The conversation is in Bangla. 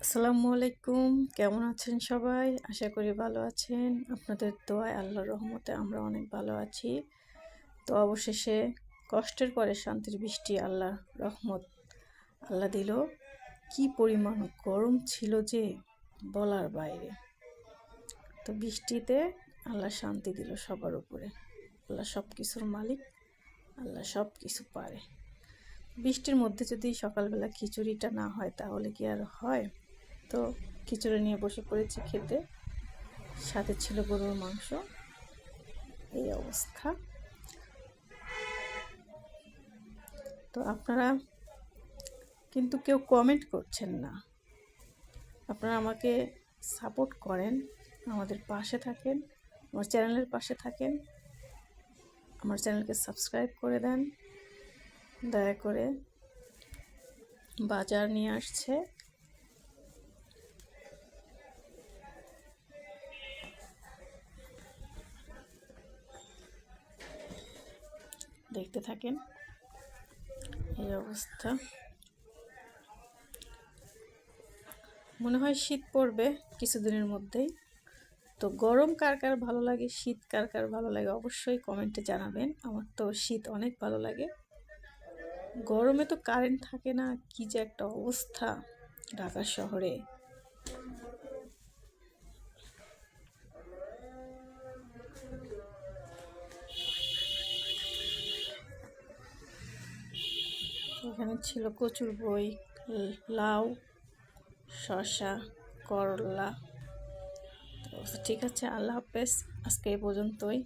আসসালামু আলাইকুম। কেমন আছেন সবাই? আশা করি ভালো আছেন। আপনাদের দোয়ায় আল্লাহর রহমতে আমরা অনেক ভালো আছি। তো অবশেষে কষ্টের পরে শান্তির বৃষ্টি, আল্লাহর রহমত আল্লাহ দিল। কি পরিমাণ গরম ছিল যে বলার বাইরে। তো বৃষ্টিতে আল্লাহ শান্তি দিল সবার উপরে। আল্লাহ সব কিছুর মালিক, আল্লাহ সব কিছু পারে। বৃষ্টির মধ্যে যদি সকালবেলা খিচুড়িটা না হয় তাহলে কি আর হয়? তো খিচুড়ি নিয়ে বসে পড়েছি খেতে, সাথে ছিল গরুর মাংস। এই অবস্থা। তো আপনারা কিন্তু কেউ কমেন্ট করছেন না। আপনারা আমাকে সাপোর্ট করেন, আমাদের পাশে থাকেন, আমার চ্যানেলের পাশে থাকেন, আমার চ্যানেলকে সাবস্ক্রাইব করে দেন দয়া করে। বাজার নিয়ে আসছে, দেখতে থাকেন। এই অবস্থা। মনে হয় শীত পড়বে কিছুদিনের মধ্যেই। তো গরম কার কার ভালো লাগে, শীত কার কার ভালো লাগে অবশ্যই কমেন্টে জানাবেন। আমার তো শীত অনেক ভালো লাগে। গরমে তো কারেন্ট থাকে না, কি যে একটা অবস্থা ঢাকা শহরে। এখানে ছিল কচুর বই, লাউ, শসা, করলা। ঠিক আছে, আল্লাহ হাফেজ। আজকে এই পর্যন্তই।